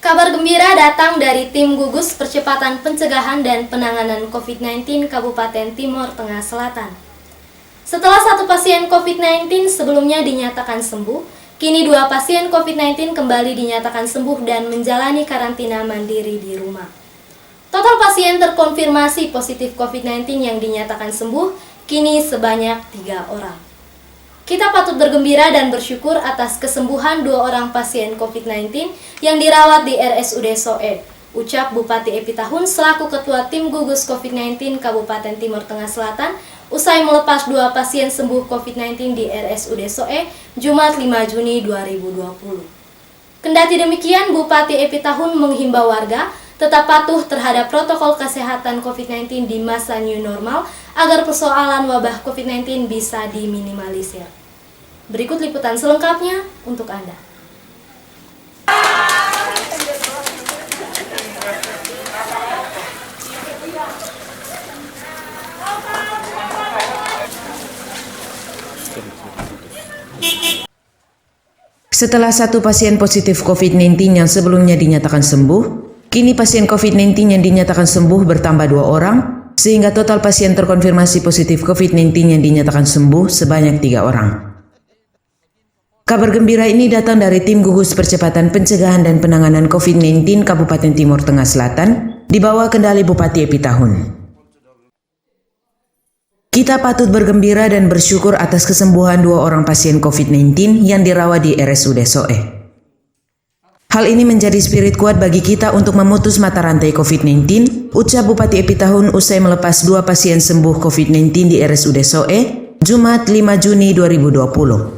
Kabar gembira datang dari tim gugus percepatan pencegahan dan penanganan COVID-19 Kabupaten Timur Tengah Selatan. Setelah satu pasien COVID-19 sebelumnya dinyatakan sembuh, kini 2 pasien COVID-19 kembali dinyatakan sembuh dan menjalani karantina mandiri di rumah. Total pasien terkonfirmasi positif COVID-19 yang dinyatakan sembuh kini sebanyak 3 orang. Kita patut bergembira dan bersyukur atas kesembuhan 2 orang pasien COVID-19 yang dirawat di RSUD Soe, ucap Bupati Epi Tahun selaku Ketua Tim Gugus COVID-19 Kabupaten Timur Tengah Selatan usai melepas 2 pasien sembuh COVID-19 di RSUD Soe, Jumat 5 Juni 2020. Kendati demikian, Bupati Epi Tahun menghimbau warga tetap patuh terhadap protokol kesehatan COVID-19 di masa new normal agar persoalan wabah COVID-19 bisa diminimalisir. Berikut liputan selengkapnya untuk Anda. Setelah 1 pasien positif COVID-19 yang sebelumnya dinyatakan sembuh, kini pasien COVID-19 yang dinyatakan sembuh bertambah 2 orang, sehingga total pasien terkonfirmasi positif COVID-19 yang dinyatakan sembuh sebanyak 3 orang. Kabar gembira ini datang dari Tim Gugus Percepatan Pencegahan dan Penanganan COVID-19 Kabupaten Timur Tengah Selatan, di bawah kendali Bupati Epi Tahun. Kita patut bergembira dan bersyukur atas kesembuhan 2 orang pasien COVID-19 yang dirawat di RSUD Soe. Hal ini menjadi spirit kuat bagi kita untuk memutus mata rantai COVID-19, ucap Bupati Epi Tahun usai melepas 2 pasien sembuh COVID-19 di RSUD Soe, Jumat 5 Juni 2020.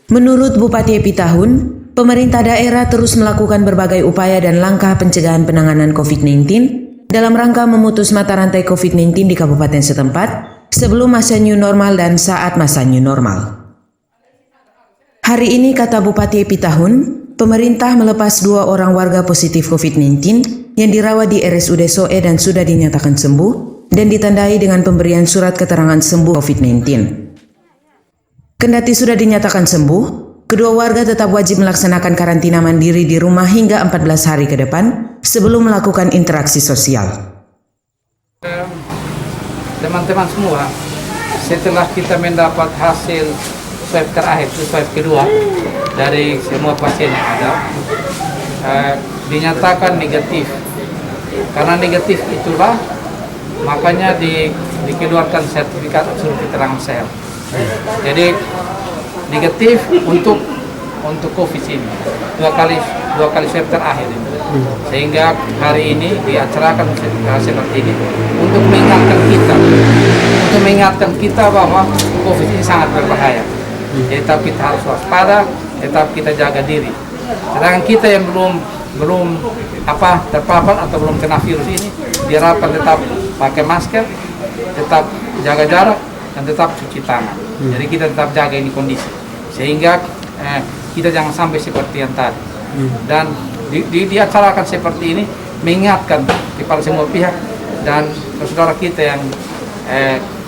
Menurut Bupati Epi Tahun, pemerintah daerah terus melakukan berbagai upaya dan langkah pencegahan penanganan COVID-19 dalam rangka memutus mata rantai COVID-19 di kabupaten setempat sebelum masa new normal dan saat masa new normal. Hari ini, kata Bupati Epi Tahun, pemerintah melepas 2 orang warga positif COVID-19 yang dirawat di RSUD Soe dan sudah dinyatakan sembuh dan ditandai dengan pemberian surat keterangan sembuh COVID-19. Kendati sudah dinyatakan sembuh, kedua warga tetap wajib melaksanakan karantina mandiri di rumah hingga 14 hari ke depan sebelum melakukan interaksi sosial. Teman-teman semua, setelah kita mendapat hasil swab terakhir, swab kedua dari semua pasien yang ada, dinyatakan negatif. Karena negatif itulah makanya dikeluarkan sertifikat surat keterangan sehat. Jadi negatif untuk COVID ini dua kali swab terakhir ini. Sehingga hari ini diacarakan seperti ini untuk mengingatkan kita bahwa COVID ini sangat berbahaya. Jadi tetap kita harus waspada, tetap kita jaga diri. Sedangkan kita yang belum terpapar atau belum kena virus ini diharapkan tetap pakai masker, tetap jaga jarak, dan tetap cuci tangan. Jadi kita tetap jaga ini kondisi sehingga kita jangan sampai seperti yang tadi. Dan diacarakan seperti ini mengingatkan kepada semua pihak dan saudara kita yang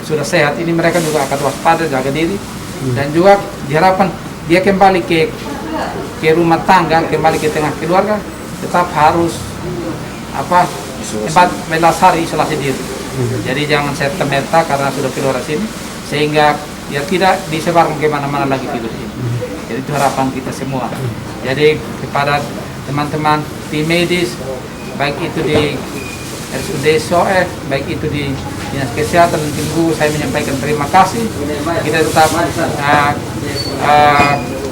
sudah sehat ini, mereka juga akan waspada, jaga diri, dan juga diharapkan dia kembali ke rumah tangga, kembali ke tengah keluarga, tetap harus 14 hari isolasi diri. Jadi jangan serta-merta karena sudah keluar sini, sehingga ya tidak disebarkan kemana-mana lagi virus ini. Jadi itu harapan kita semua. Jadi kepada teman-teman tim medis, baik itu di RSUD Soe, baik itu di Dinas Kesehatan dan tim gugus, saya menyampaikan terima kasih. Kita tetap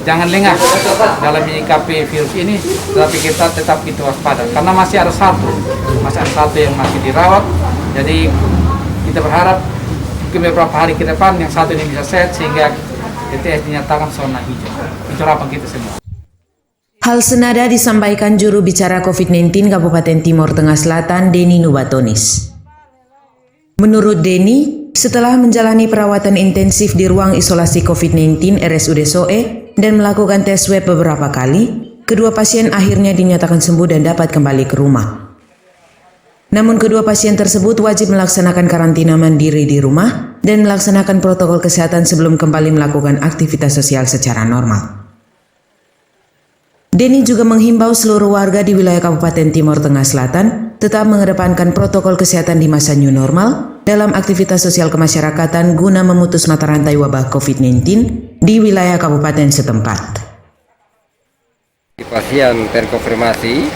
jangan lengah dalam menyikapi virus ini, tetapi kita tetap waspada karena masih ada satu yang masih dirawat. Jadi kita berharap mungkin beberapa hari ke depan yang satu ini bisa sehat sehingga TTS dinyatakan zona hijau. Itu harapan kita semua. Hal senada disampaikan juru bicara COVID-19 Kabupaten Timur Tengah Selatan, Denny Nubatonis. Menurut Denny, setelah menjalani perawatan intensif di ruang isolasi COVID-19 RSUD Soe dan melakukan tes swab beberapa kali, kedua pasien akhirnya dinyatakan sembuh dan dapat kembali ke rumah. Namun kedua pasien tersebut wajib melaksanakan karantina mandiri di rumah dan melaksanakan protokol kesehatan sebelum kembali melakukan aktivitas sosial secara normal. Denny juga menghimbau seluruh warga di wilayah Kabupaten Timur Tengah Selatan tetap mengedepankan protokol kesehatan di masa new normal dalam aktivitas sosial kemasyarakatan guna memutus mata rantai wabah COVID-19 di wilayah kabupaten setempat. Pasien terkonfirmasi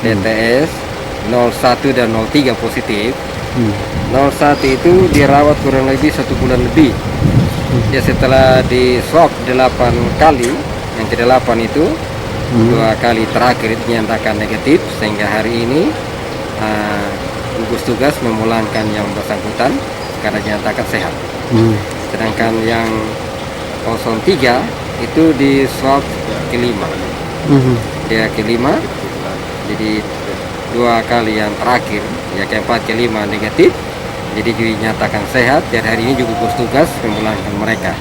DTS 01 dan 03 positif. 01 itu dirawat kurang lebih 1 bulan lebih. Ya setelah di swab 8 kali, yang ke-8 itu 2 kali terakhir dinyatakan negatif, sehingga hari ini gugus tugas memulangkan yang bersangkutan karena dinyatakan sehat. Sedangkan yang 03 itu di swab kelima, dia kelima, jadi 2 kali yang terakhir, ya keempat kelima negatif, jadi dinyatakan sehat. Dan hari ini juga gugus tugas memulangkan mereka.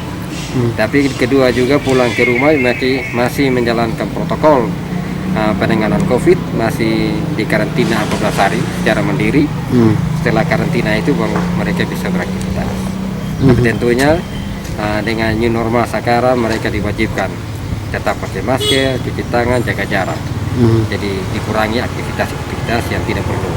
Tapi kedua juga pulang ke rumah masih menjalankan protokol penanganan COVID, masih di karantina 14 hari secara mandiri. Setelah karantina itu baru mereka bisa beraktivitas. Tapi tentunya dengan new normal sekarang mereka diwajibkan tetap pakai masker, cuci tangan, jaga jarak. Jadi dikurangi aktivitas-aktivitas yang tidak perlu.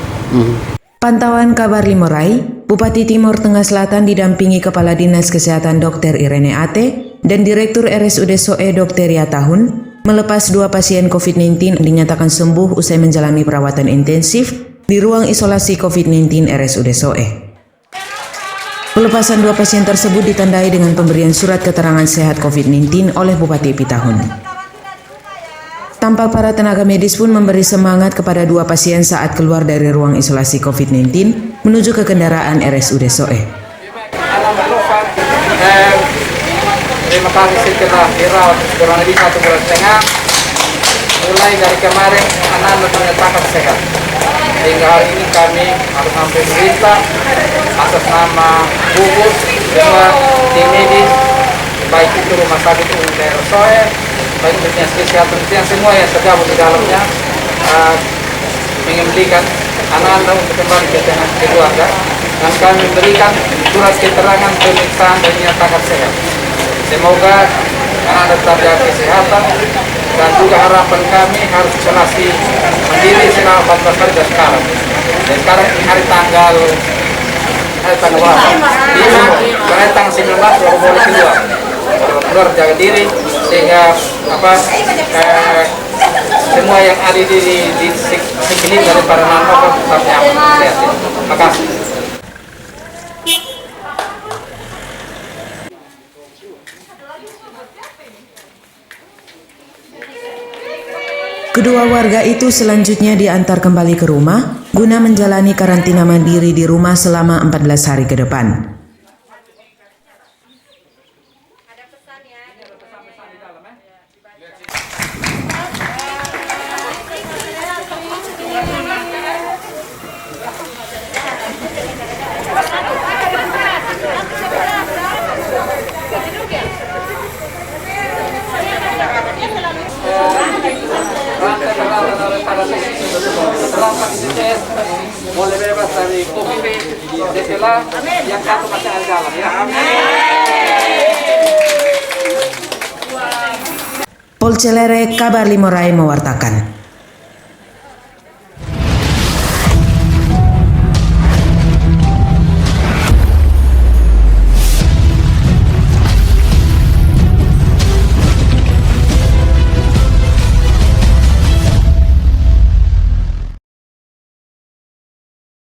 Pantauan kabar Limurai, Bupati Timur Tengah Selatan didampingi Kepala Dinas Kesehatan Dr. Irene Ate dan Direktur RSUD SOE Dr. Ria Tahun melepas 2 pasien COVID-19 dinyatakan sembuh usai menjalani perawatan intensif di ruang isolasi COVID-19 RSUD SOE. Pelepasan 2 pasien tersebut ditandai dengan pemberian surat keterangan sehat COVID-19 oleh Bupati Pitahun. Tampak para tenaga medis pun memberi semangat kepada 2 pasien saat keluar dari ruang isolasi COVID-19 menuju ke kendaraan RSUD SOE. Terima kasih setelah dirawat kurang lebih 1 bulan setengah. Mulai dari kemarin anak-anak dinyatakan sehat. Hingga hari ini kami harus sampai pemerintah atas nama gugus semua tim medis, baik itu rumah sakit umum daerah SOE, baik dinas kesehatan yang semua yang tergabung di dalamnya, mengemblikan anak-anak untuk kembali ke tengah keluarga, dan kami berikan surat keterangan pemeriksaan dan dinyatakan sehat. Semoga anak-anak tetap jaga kesehatan, dan juga harapan kami harus isolasi mandiri selama 14 hari dari sekarang. Dan sekarang hari tanggal berapa? 5, karena tanggal 19 baru boleh keluar jaga diri, sehingga semua yang ada di sekeliling dari para anak tetap nyaman. Terima kasih. Kedua warga itu selanjutnya diantar kembali ke rumah guna menjalani karantina mandiri di rumah selama 14 hari ke depan. Boleh bebas dari COVID, setelah yang satu masih ada dalam ya. Pol Celere, Kabar Limurai mewartakan.